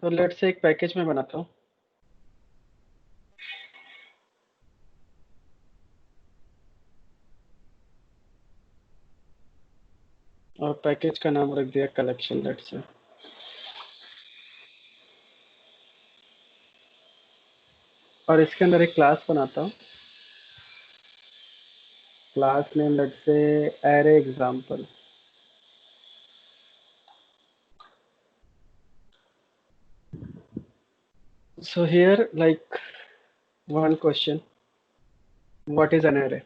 तो let's say एक package में बनाता हूँ और पैकेज का नाम रख दिया कलेक्शन लेट्स से। और इसके अंदर एक क्लास बनाता हूँ, class name let's say array example. So here like one question, what is an array?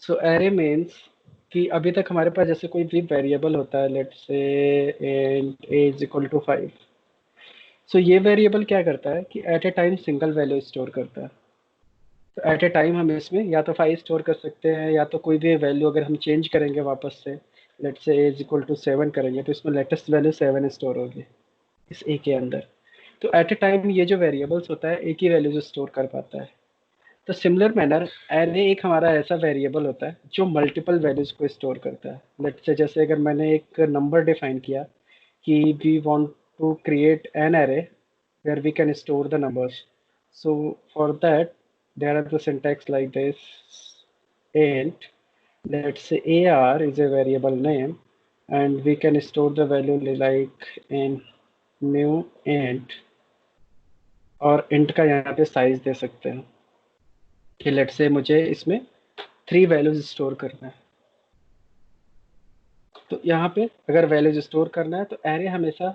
So array means कि अभी तक हमारे पास जैसे कोई भी वेरिएबल होता है let's say int a is equal to 5। So ये वेरिएबल क्या करता है कि at a time single value store करता है। तो एट ए टाइम हम इसमें या तो 5 स्टोर कर सकते हैं या तो कोई भी वैल्यू अगर हम चेंज करेंगे वापस से, let's say A is equal to 7 करेंगे तो इसमें लेटेस्ट वैल्यू 7 स्टोर होगी इस ए के अंदर। तो एट ए टाइम ये जो वेरिएबल्स होता है एक ही वैल्यू जो स्टोर कर पाता है। तो सिमिलर मैनर एरे एक हमारा ऐसा वेरिएबल होता है जो मल्टीपल वैल्यूज को स्टोर करता है। लेट्स से जैसे अगर मैंने एक नंबर डिफाइन किया कि we want to create an array where we can store the numbers. So for that, there are the syntax like this: int, let's say AR is a variable name, and we can store the value like in new int, और int का यहाँ पे size दे सकते हैं कि let's say मुझे इसमें 3 values store करना है। तो यहाँ पे अगर वैल्यूज स्टोर करना है तो एरे हमेशा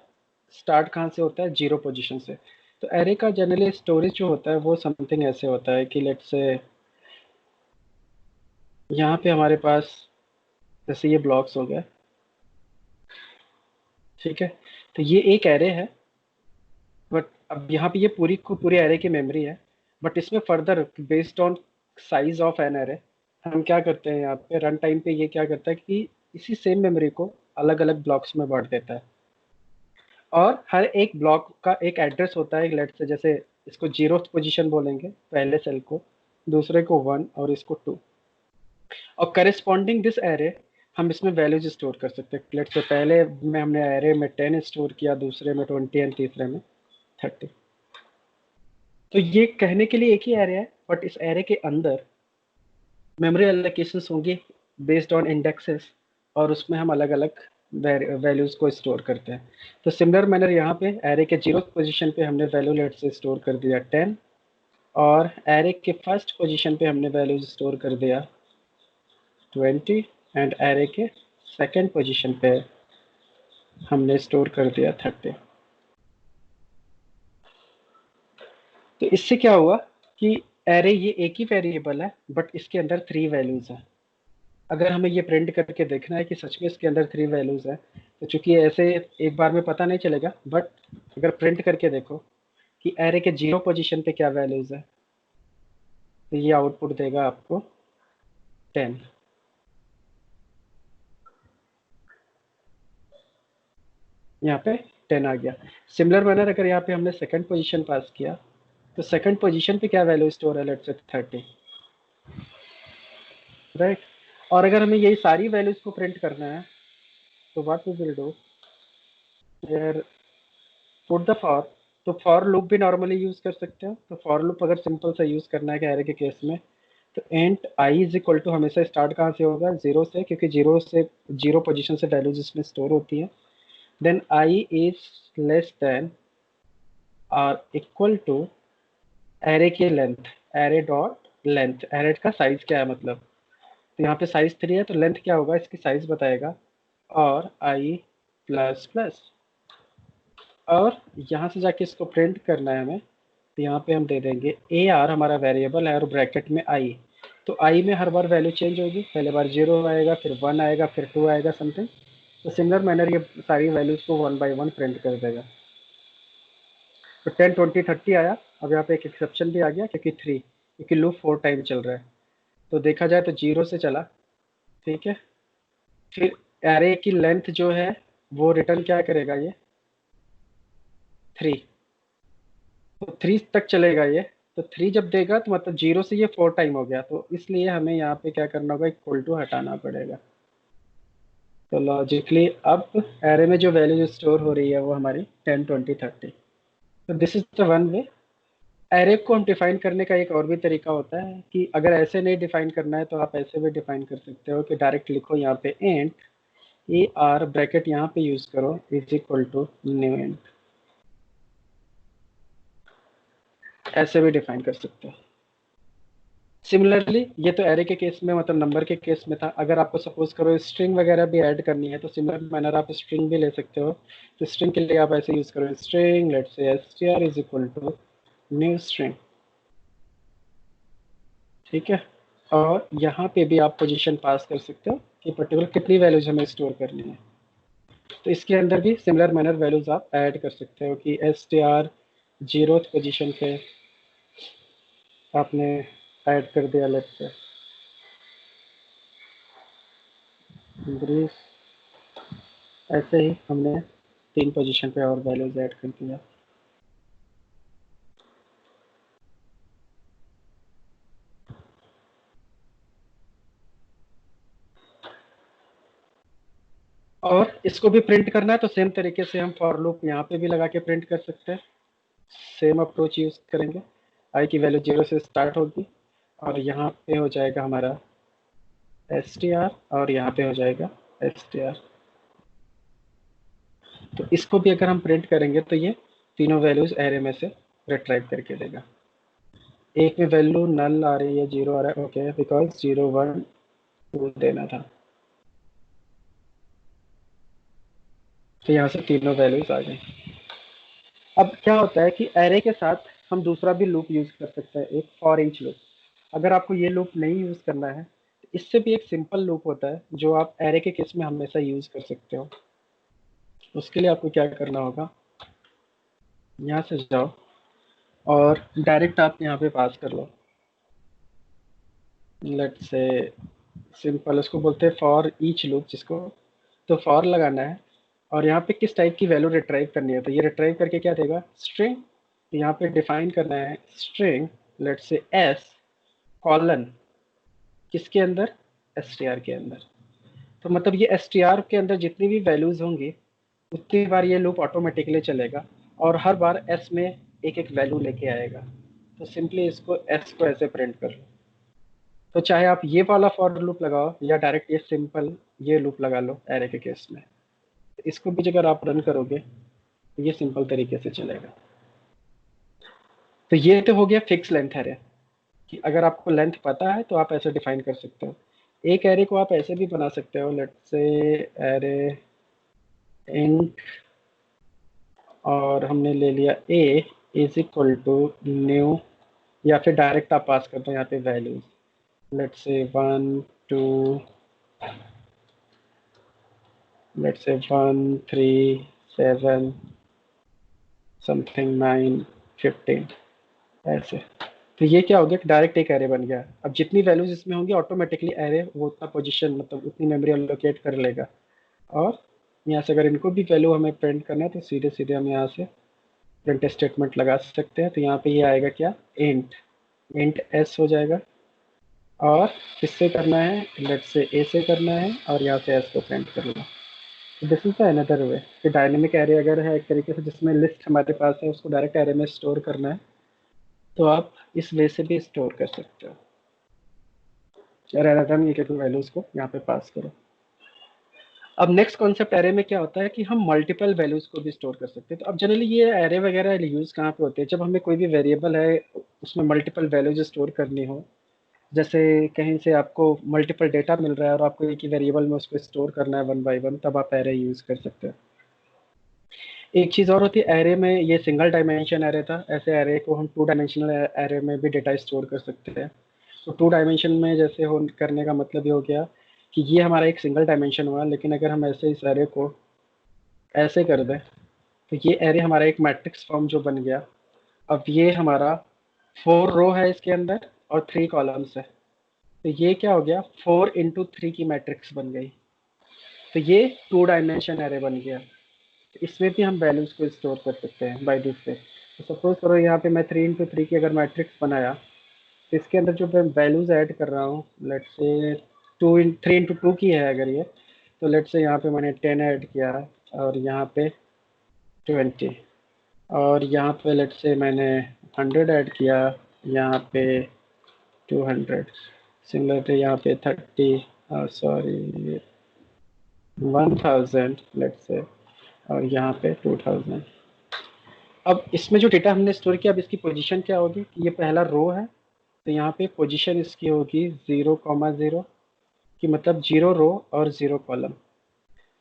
स्टार्ट कहाँ से होता है, 0 पोजीशन से। तो एरे का जनरली स्टोरेज जो होता है वो समथिंग ऐसे होता है कि लेट्स से यहाँ पे हमारे पास जैसे ये ब्लॉक्स हो गया, ठीक है। तो ये एक एरे है, बट अब यहाँ पे ये पूरी को पूरी एरे की मेमोरी है। बट इसमें further based on size of an array हम क्या करते हैं, यहाँ पे रन टाइम पे ये क्या करता है कि इसी सेम मेमोरी को अलग अलग ब्लॉक्स में बांट देता है। और हर एक ब्लॉक का एक एड्रेस होता है, लेट से जैसे इसको 0 पोजीशन बोलेंगे पहले सेल को, दूसरे को 1 और इसको 2। और करेस्पॉन्डिंग दिस एरे हम इसमें वैल्यूज स्टोर कर सकते हैं। लेट से पहले में हमने एरे में 10 स्टोर किया, दूसरे में 20 एंड तीसरे में 30। तो ये कहने के लिए एक ही एरे है, बट इस एरे के अंदर मेमोरी एलोकेशंस होंगी बेस्ड ऑन इंडेक्सेस, और उसमें हम अलग अलग वैल्यूज को स्टोर करते हैं। तो सिमिलर मैनर यहाँ पे एरे के 0 पोजीशन पे हमने वैल्यू लेट से स्टोर कर दिया 10, और एरे के फर्स्ट पोजीशन पे हमने वैल्यूज स्टोर कर दिया 20, एंड एरे के सेकेंड पोजीशन पे हमने स्टोर कर दिया 30। तो इससे क्या हुआ कि एरे ये एक ही वेरिएबल है बट इसके अंदर 3 वैल्यूज हैं। अगर हमें ये प्रिंट करके देखना है कि सच में इसके अंदर 3 वैल्यूज हैं, तो चूंकि ऐसे एक बार में पता नहीं चलेगा, बट अगर प्रिंट करके देखो कि एरे के 0 पोजीशन पे क्या वैल्यूज है, तो ये आउटपुट देगा आपको 10। यहाँ पे 10 आ गया। सिमिलर मैनर अगर यहाँ पे हमने सेकंड पोजीशन पास किया, तो सेकंड पोजीशन पे क्या वैल्यू स्टोर है, लेट्स से 30, राइट। और अगर हमें यही सारी वैल्यूज को प्रिंट करना है, तो what we will do here, put the for. तो फॉर लूप भी नॉर्मली यूज कर सकते हो। तो फॉर लूप अगर सिंपल सा यूज करना है एरे के केस में, तो int I is equal to हमेशा स्टार्ट कहाँ से होगा, 0 से, क्योंकि 0 से 0 पोजीशन से वैल्यूज इसमें स्टोर होती है। Then i is less than और इक्वल टू एरे की length, array dot length, array का साइज क्या है मतलब। तो यहाँ पे साइज 3 है तो लेंथ क्या होगा, इसकी साइज बताएगा, और आई प्लस प्लस। और यहाँ से जाके इसको प्रिंट करना है हमें, तो यहाँ पे हम दे देंगे ए आर हमारा वेरिएबल है और ब्रैकेट में आई। तो आई में हर बार वैल्यू चेंज होगी, पहले बार 0 आएगा, फिर 1 आएगा, फिर 2 आएगा समथिंग। तो सिमिलर मैनर ये सारी वैल्यूज को 1 बाई 1 प्रिंट कर देगा। तो 10 20 30 आया। अब यहाँ पे एक एक्सेप्शन भी आ गया क्योंकि 3, क्योंकि लूप 4 टाइम चल रहा है। तो देखा जाए तो 0 से चला, ठीक है। फिर एरे की लेंथ जो है वो रिटर्न क्या करेगा, ये 3। तो 3 तक चलेगा ये। तो 3 जब देगा तो मतलब 0 से ये 4 टाइम हो गया, तो इसलिए हमें यहाँ पे क्या करना होगा, इक्वल टू हटाना पड़ेगा। तो लॉजिकली अब एरे में जो वैल्यू स्टोर हो रही है वो हमारी 10 20 30। तो this is the one way. Array को हम डिफाइन करने का एक और भी तरीका होता है कि अगर ऐसे नहीं डिफाइन करना है तो आप ऐसे भी डिफाइन कर सकते हो कि डायरेक्ट लिखो यहाँ पे इंट ए आर ब्रैकेट यहाँ पे यूज करो is equal to new int, ऐसे भी डिफाइन कर सकते हो। सिमिलरली ये तो एरे के केस में मतलब नंबर के केस में था। अगर आपको सपोज करो स्ट्रिंग वगैरह भी ऐड करनी है तो सिमिलर मैनर आप स्ट्रिंग भी ले सकते हो। तो स्ट्रिंग के लिए आप ऐसे यूज करो string let's say str is equal to new string, ठीक है। और यहाँ पे भी आप पोजीशन पास कर सकते हो कि पर्टिकुलर कितनी वैल्यूज हमें स्टोर करनी है। तो इसके अंदर भी सिमिलर मैनर वैल्यूज आप ऐड कर सकते हो कि str 0th पोजीशन पे आपने ऐड कर दिया लेट्स से ब्रीफ, ऐसे ही हमने 3 पोजीशन पे और वैल्यूज ऐड कर दिया। और इसको भी प्रिंट करना है तो सेम तरीके से हम फॉर लूप यहाँ पे भी लगा के प्रिंट कर सकते हैं। सेम अप्रोच यूज करेंगे। आई की वैल्यू 0 से स्टार्ट होगी और यहाँ पे हो जाएगा हमारा str और यहाँ पे हो जाएगा str। तो इसको भी अगर हम प्रिंट करेंगे तो ये तीनों वैल्यूज एरे में से रिट्राइव करके देगा। एक में वैल्यू नल आ रही है, 0 आ रहा है, ओके, बिकॉज 0 1 2 देना था। तो यहाँ से तीनों वैल्यूज आ गई। अब क्या होता है कि एरे के साथ हम दूसरा भी लूप यूज कर सकते हैं, एक फॉर ईच लूप। अगर आपको ये लूप नहीं यूज करना है तो इससे भी एक सिंपल लूप होता है जो आप एरे के केस में हमेशा यूज कर सकते हो। उसके लिए आपको क्या करना होगा, यहाँ से जाओ और डायरेक्ट आप यहाँ पे पास कर लो। लेट्स से सिंपल उसको बोलते हैं फॉर ईच लूप जिसको। तो फॉर लगाना है और यहाँ पे किस टाइप की वैल्यू रिट्राइव करनी है, तो ये रिट्राइव करके क्या देगा, स्ट्रिंग। तो यहाँ पे डिफाइन करना है स्ट्रिंग लेट्स से एस कॉलन किसके अंदर, str के अंदर। तो मतलब ये str के अंदर जितनी भी वैल्यूज होंगी उतनी बार ये लूप ऑटोमेटिकली चलेगा और हर बार s में एक एक वैल्यू लेके आएगा। तो सिंपली इसको s को ऐसे प्रिंट कर लो। तो चाहे आप ये वाला फॉर लूप लगाओ या डायरेक्ट ये सिंपल ये लूप लगा लो एरे के केस में, इसको भी अगर आप रन करोगे तो ये सिंपल तरीके से चलेगा। तो ये तो हो गया फिक्स लेंथ एरे कि अगर आपको लेंथ पता है तो आप ऐसे डिफाइन कर सकते हो। एक एरे को आप ऐसे भी बना सकते हो, लेट्स से एरे इंट और हमने ले लिया a is equal to new, या फिर डायरेक्ट आप पास कर दो यहाँ पे values let's say 1 2 let's say 1 3 7 something 9 15 ऐसे। तो ये क्या हो गया कि डायरेक्ट एक एरे बन गया। अब जितनी वैल्यूज इसमें होंगी ऑटोमेटिकली एरे वो उतना पोजीशन मतलब उतनी मेमोरी अलोकेट कर लेगा। और यहाँ से अगर इनको भी वैल्यू हमें प्रिंट करना है तो सीधे सीधे हम यहाँ से प्रिंट स्टेटमेंट लगा सकते हैं। तो यहाँ पे ये आएगा क्या, इंट इंट एस हो जाएगा। और किससे करना है, लेट से ए से करना है और यहाँ से एस को प्रिंट कर लो। This is the another way कि डायनेमिक एरे अगर है एक तरीके से जिसमें लिस्ट हमारे पास है उसको डायरेक्ट एरे में स्टोर करना है तो आप इस वे से भी स्टोर कर सकते हो। rather than एक एक वैल्यूज को यहाँ पे पास करो। अब नेक्स्ट कॉन्सेप्ट एरे में क्या होता है कि हम मल्टीपल वैल्यूज को भी स्टोर कर सकते हैं। तो अब जनरली ये एरे वगैरह यूज कहाँ पे होते हैं, जब हमें कोई भी वेरिएबल है उसमें मल्टीपल वैल्यूज स्टोर करनी हो। जैसे कहीं से आपको मल्टीपल डेटा मिल रहा है और आपको एक ही वेरिएबल में उसको स्टोर करना है 1 बाय 1, तब आप एरे यूज कर सकते हैं। एक चीज़ और होती है एरे में, ये सिंगल डायमेंशन एरे था, ऐसे एरे को हम 2 डायमेंशनल एरे में भी डेटा स्टोर कर सकते हैं। तो 2 डायमेंशन में जैसे हो करने का मतलब ये हो गया कि ये हमारा एक सिंगल डायमेंशन हुआ, लेकिन अगर हम ऐसे इस एरे को ऐसे कर दें तो ये एरे हमारा एक मैट्रिक्स फॉर्म जो बन गया। अब ये हमारा 4 रो है इसके अंदर और 3 कॉलम्स है। तो ये क्या हो गया, 4 इंटू 3 की मैट्रिक्स बन गई। तो ये 2 डायमेंशन एरे बन गया। तो इसमें भी हम वैल्यूज को स्टोर कर सकते हैं बाय दिस वे। तो सपोज करो यहाँ पे मैं 3 इंटू 3 की अगर मैट्रिक्स बनाया तो इसके अंदर जो मैं वैल्यूज ऐड कर रहा हूँ लेट्स से 3 इंटू 2 की है अगर ये, तो लेट्स से यहाँ पे मैंने 10 ऐड किया और यहाँ पे 20। और यहाँ पे लेट से मैंने 100 ऐड किया, यहाँ पे 200, सिमिलरली यहाँ पे 30, सॉरी 1000 लेट से, और यहाँ पे 2000। अब इसमें जो डेटा हमने स्टोर किया, अब इसकी पोजीशन क्या होगी कि ये पहला रो है, तो यहाँ पे पोजीशन इसकी होगी 0,0 कि मतलब 0 रो और 0 कॉलम,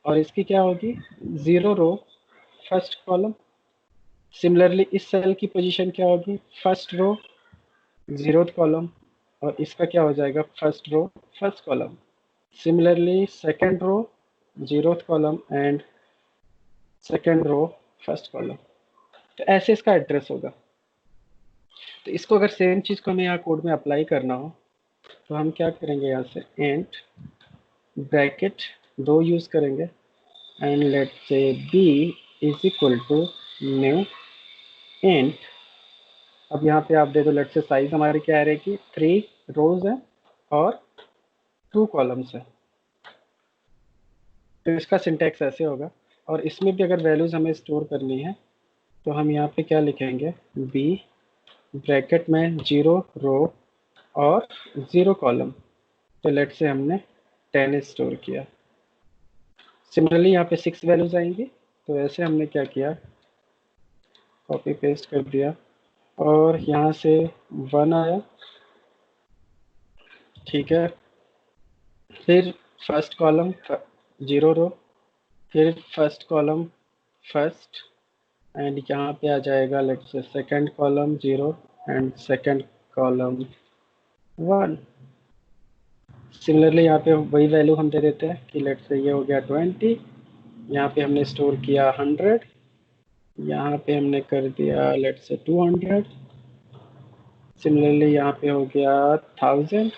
और इसकी क्या होगी 0 रो फर्स्ट कॉलम। सिमिलरली इस सेल की पोजीशन क्या होगी, फर्स्ट रो 0th कॉलम, और इसका क्या हो जाएगा first row first column. Similarly second row 0th column and second row first column. तो ऐसे इसका एड्रेस होगा। तो इसको अगर सेम चीज़ को हमें यहाँ कोड में अप्लाई करना हो, तो हम क्या करेंगे, यहाँ से एंड ब्रैकेट 2 यूज़ करेंगे and let say B is equal to new and. अब यहाँ पे आप दे दो लेट से साइज हमारी क्या है कि 3 रोज है और 2 कॉलम्स है। तो इसका सिंटैक्स ऐसे होगा। और इसमें भी अगर वैल्यूज हमें स्टोर करनी है, तो हम यहाँ पे क्या लिखेंगे, बी ब्रैकेट में 0 रो और 0 कॉलम। तो लेट से हमने 10 स्टोर किया। सिमिलरली यहाँ पे 6 वैल्यूज आएंगी। तो ऐसे हमने क्या किया, कॉपी पेस्ट कर दिया, और यहाँ से 1 आया, ठीक है। फिर फर्स्ट कॉलम 0 रो, फिर फर्स्ट कॉलम फर्स्ट, एंड यहाँ पे आ जाएगा लेट से second column 0 and second column 1। Similarly यहाँ पे वही वैल्यू हम दे देते हैं कि लेट से ये हो गया 20, यहाँ पे हमने स्टोर किया 100, यहाँ पे हमने कर दिया लेट से 200, सिमिलरली यहाँ पे हो गया 1000,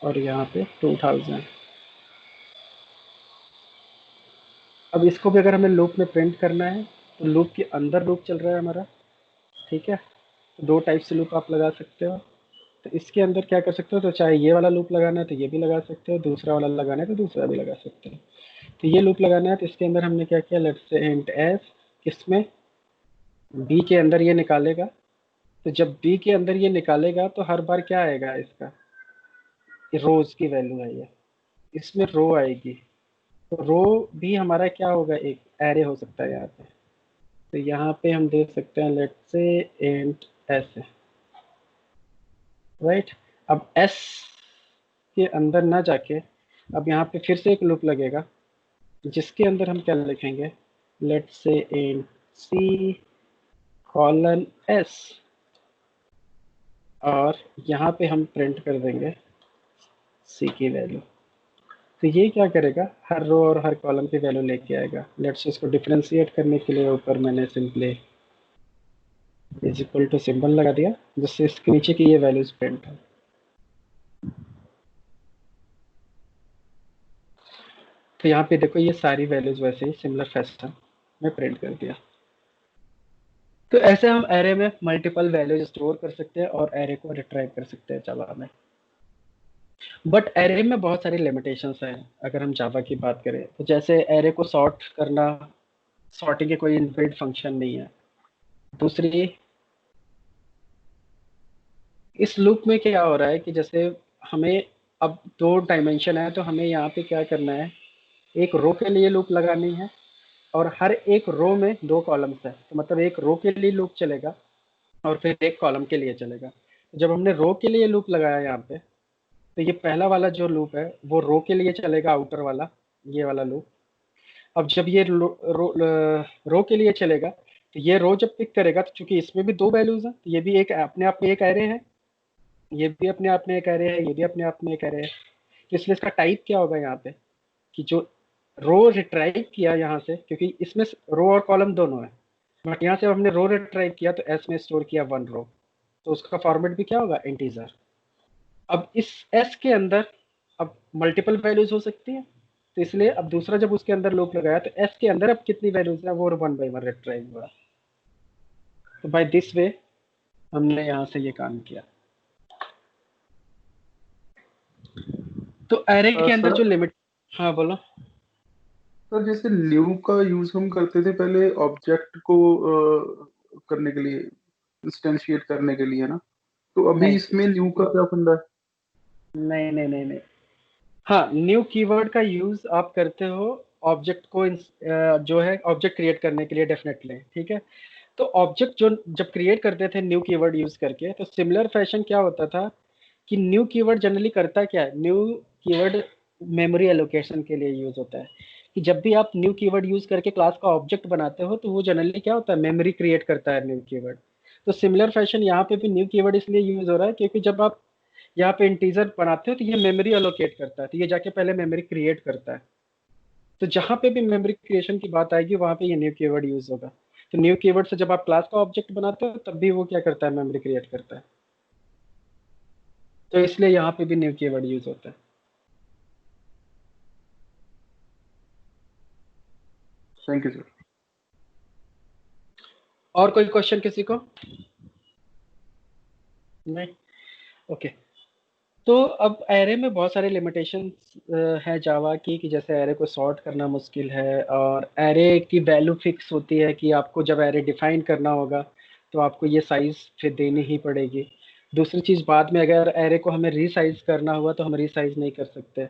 और यहाँ पे 2000। अब इसको भी अगर हमें लूप में प्रिंट करना है, तो लूप के अंदर लूप चल रहा है हमारा, ठीक है। तो 2 टाइप से लूप आप लगा सकते हो। तो इसके अंदर क्या कर सकते हो, तो चाहे ये वाला लूप लगाना है तो ये भी लगा सकते हो, दूसरा वाला लगाना है तो दूसरा भी लगा सकते हो। तो ये लूप लगाना है, तो इसके अंदर हमने क्या किया, लेट्स से इंट एस, किसमें बी के अंदर ये निकालेगा। तो जब बी के अंदर ये निकालेगा तो हर बार क्या आएगा, इसका रोज की वैल्यू है ये, इसमें रो आएगी। तो रो भी हमारा क्या होगा, एक एरे हो सकता है यहाँ पे। तो यहाँ पे हम दे सकते हैं let's say int S, right. अब एस के अंदर ना जाके, अब यहाँ पे फिर से एक लूप लगेगा, जिसके अंदर हम क्या लिखेंगे, let's say int C colon S, और यहाँ पे हम प्रिंट कर देंगे सी की वैल्यू। तो ये क्या करेगा, हर रो और हर कॉलम की वैल्यू लेके आएगा। लेट्स इसको डिफरेंशिएट करने के लिए ऊपर मैंने simply is equal to symbol लगा दिया, जिससे इसके नीचे की ये वैल्यूज प्रिंट हो। तो यहाँ पे देखो ये सारी वैल्यूज वैसे ही सिमिलर फैशन में प्रिंट कर दिया। तो ऐसे हम एरे में मल्टीपल वैल्यूज स्टोर कर सकते हैं और एरे को रिट्राइव कर सकते हैं जावा में। बट एरे में बहुत सारी लिमिटेशंस हैं। अगर हम जावा की बात करें, तो जैसे एरे को सॉर्ट करना, सॉर्टिंग के कोई इनबिल्ट फंक्शन नहीं है। दूसरी, इस लूप में क्या हो रहा है कि जैसे हमें अब 2 डायमेंशन है, तो हमें यहाँ पे क्या करना है, एक रो के लिए लूप लगानी है, और हर एक रो में 2 कॉलम्स है, तो मतलब एक रो के लिए लूप चलेगा और फिर एक कॉलम के लिए चलेगा। जब हमने रो के लिए लूप लगाया यहाँ पे, तो ये पहला वाला जो लूप है वो रो के लिए चलेगा, आउटर वाला, ये वाला लूप। अब जब ये रो के लिए चलेगा, तो ये रो जब पिक करेगा, तो चूंकि इसमें भी 2 वैल्यूज हैं, तो ये भी एक अपने आप में एक एरे है, ये भी अपने आप में एक एरे है, ये भी अपने आप में एक एरे है। तो इसलिए इसका टाइप क्या होगा यहाँ पे, कि जो रो रिट्राइव किया यहाँ से, क्योंकि इसमें रो और कॉलम दोनों है, बट यहाँ से हमने रो रिट्राइव किया तो एस में स्टोर किया 1 रो, तो उसका फॉर्मेट भी क्या होगा, इंटीजर। अब इस एस के अंदर अब मल्टीपल वैल्यूज हो सकती है, तो इसलिए अब दूसरा जब उसके अंदर लूप लगाया, तो एस के अंदर अब कितनी वैल्यूज है वो 1 बाई 1 रिट्राइव हुआ। तो बाय दिस वे हमने यहाँ से ये काम किया। तो एरे के अंदर सर जो लिमिट, हाँ बोलो। सर जैसे न्यू का यूज हम करते थे पहले ऑब्जेक्ट को करने के लिए, इंस्टेंशिएट करने के लिए ना, तो अभी नहीं इसमें न्यू का क्या फंडा है? नहीं नहीं नहीं नहीं। हाँ, न्यू कीवर्ड का यूज आप करते हो ऑब्जेक्ट को जो है ऑब्जेक्ट क्रिएट करने के लिए, डेफिनेटली, ठीक है। तो ऑब्जेक्ट जो जब क्रिएट करते थे न्यू कीवर्ड यूज करके, तो सिमिलर फैशन क्या होता था कि न्यू कीवर्ड जनरली करता क्या है, न्यू कीवर्ड मेमोरी एलोकेशन के लिए यूज होता है। कि जब भी आप न्यू कीवर्ड यूज करके क्लास का ऑब्जेक्ट बनाते हो, तो वो जनरली क्या होता है, मेमोरी क्रिएट करता है न्यू कीवर्ड। तो सिमिलर फैशन यहाँ पे भी न्यू कीवर्ड इसलिए यूज हो रहा है क्योंकि जब आप यहाँ पे इंटीजर बनाते हो तो ये मेमोरी एलोकेट करता है, तो ये जाके पहले मेमोरी क्रिएट करता है। तो जहां पे भी मेमोरी क्रिएशन की बात आएगी वहां पे ये न्यू कीवर्ड यूज होगा। तो न्यू कीवर्ड से जब आप क्लास का ऑब्जेक्ट बनाते हो तब भी वो क्या करता है, मेमोरी क्रिएट करता है। तो इसलिए यहाँ पे भी न्यू कीवर्ड यूज होता है। Thank you sir. और कोई क्वेश्चन किसी को? नहीं? ओके। तो अब एरे में बहुत सारे लिमिटेशंस है जावा की, कि जैसे एरे को सॉर्ट करना मुश्किल है, और एरे की वैल्यू फिक्स होती है कि आपको जब एरे डिफाइन करना होगा तो आपको ये साइज फिर देनी ही पड़ेगी। दूसरी चीज, बाद में अगर एरे को हमें रीसाइज करना हुआ तो हम रीसाइज नहीं कर सकते।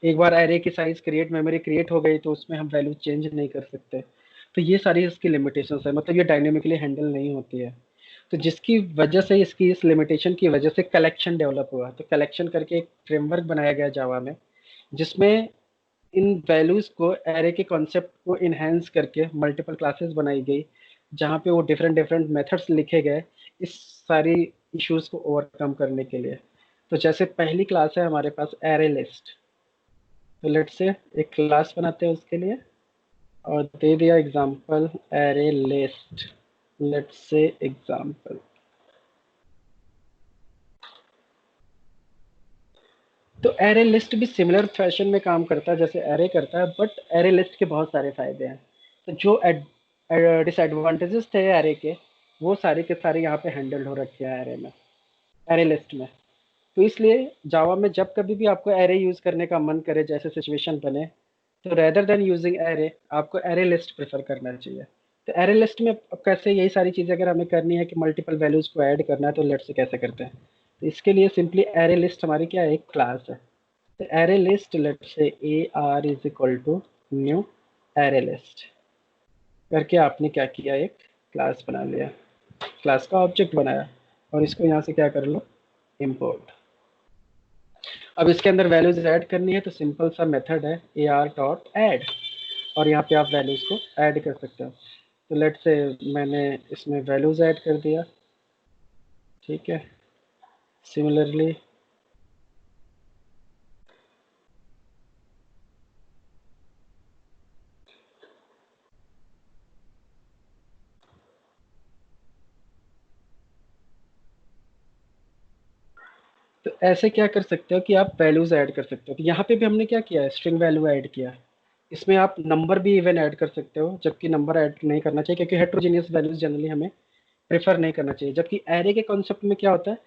एक बार एरे की साइज क्रिएट मेमोरी क्रिएट हो गई तो उसमें हम वैल्यू चेंज नहीं कर सकते। तो ये सारी इसकी लिमिटेशंस है, मतलब ये डायनेमिकली हैंडल नहीं होती है। तो जिसकी वजह से, इसकी इस लिमिटेशन की वजह से कलेक्शन डेवलप हुआ। तो कलेक्शन करके एक फ्रेमवर्क बनाया गया जावा में, जिसमें इन वैल्यूज को, एरे के कॉन्सेप्ट को इनहेंस करके मल्टीपल क्लासेस बनाई गई, जहाँ पे वो डिफरेंट डिफरेंट मेथड्स लिखे गए इस सारी इश्यूज को ओवरकम करने के लिए। तो जैसे पहली क्लास है हमारे पास एरे लिस्ट। तो लेट से एक क्लास बनाते हैं उसके लिए, और दे दिया एग्जांपल एरे लिस्ट। लेट से एग्जांपल। तो एरे लिस्ट भी सिमिलर फैशन में काम करता है जैसे एरे करता है, बट एरे लिस्ट के बहुत सारे फायदे हैं। तो जो डिसएडवांटेजेस थे एरे के, वो सारे के सारे यहाँ पे हैंडल हो रखे हैं एरे में, एरे लिस्ट में। तो इसलिए जावा में जब कभी भी आपको एरे यूज करने का मन करे, जैसे सिचुएशन बने, तो रेदर देन यूजिंग एरे, आपको एरे लिस्ट प्रेफर करना चाहिए। तो एरे लिस्ट में अब कैसे यही सारी चीजें अगर हमें करनी है कि मल्टीपल वैल्यूज को ऐड करना है, तो लेट से कैसे करते हैं। तो इसके लिए सिंपली एरे लिस्ट हमारी क्या है, एक क्लास है। तो array list, let say A R is equal to new array list करके आपने क्या किया, एक क्लास बना लिया, क्लास का ऑब्जेक्ट बनाया, और इसको यहाँ से क्या कर लो, इम्पोर्ट। अब इसके अंदर वैल्यूज ऐड करनी है, तो सिंपल सा मेथड है ए आर डॉट ऐड, और यहाँ पे आप वैल्यूज को ऐड कर सकते हो। तो लेट से मैंने इसमें वैल्यूज ऐड कर दिया, ठीक है। सिमिलरली तो ऐसे क्या कर सकते हो कि आप वैल्यूज ऐड कर सकते हो। तो यहाँ पे भी हमने क्या किया है, स्ट्रिंग वैल्यू ऐड किया है। इसमें आप नंबर भी इवन ऐड कर सकते हो, जबकि नंबर ऐड नहीं करना चाहिए क्योंकि हेट्रोजीनियस वैल्यूज जनरली हमें प्रेफर नहीं करना चाहिए। जबकि एरे के कॉन्सेप्ट में क्या होता है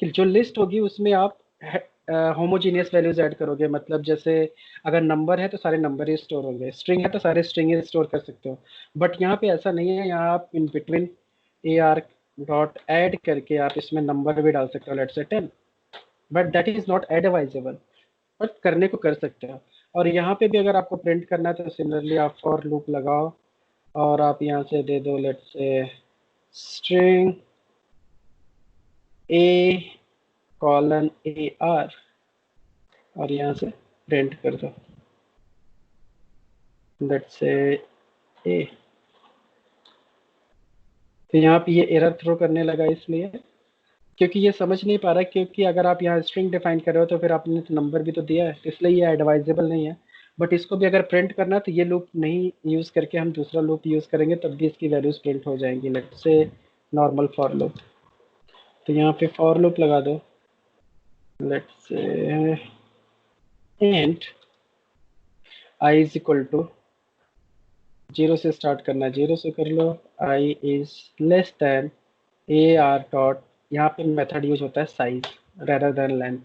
कि जो लिस्ट होगी उसमें आप होमोजीनियस वैल्यूज ऐड करोगे, मतलब जैसे अगर नंबर है तो सारे नंबर ही स्टोर होंगे, स्ट्रिंग है तो सारे स्ट्रिंग ही स्टोर कर सकते हो। बट यहाँ पे ऐसा नहीं है, यहाँ आप in between A R dot add करके आप इसमें नंबर भी डाल सकते हो, लेट से 10, but that is not advisable. But करने को कर सकते हो। और यहाँ पे भी अगर आपको प्रिंट करना है तो सिमिलरली आप फॉर लूप लगाओ, और आप यहाँ से दे दो लेट से string A colon A R, और यहाँ से प्रिंट कर दो लेट से ए। तो यहाँ पे ये एरर थ्रो करने लगा, इसलिए क्योंकि ये समझ नहीं पा रहा, क्योंकि अगर आप यहाँ स्ट्रिंग डिफाइन कर रहे हो तो फिर आपने तो नंबर भी तो दिया है, तो इसलिए ये एडवाइजेबल नहीं है। बट इसको भी अगर प्रिंट करना है तो ये लूप नहीं यूज करके हम दूसरा लूप यूज करेंगे, तब भी इसकी वैल्यूज प्रिंट हो जाएंगी, लेट से नॉर्मल फॉर लूप। तो यहाँ पे फॉर लूप लगा दो, लेट से int I is equal to, zero से स्टार्ट करना है, जीरो से कर लो, I is less than A R dot, यहाँ पे मेथड यूज होता है साइज रेदर देन लेंथ,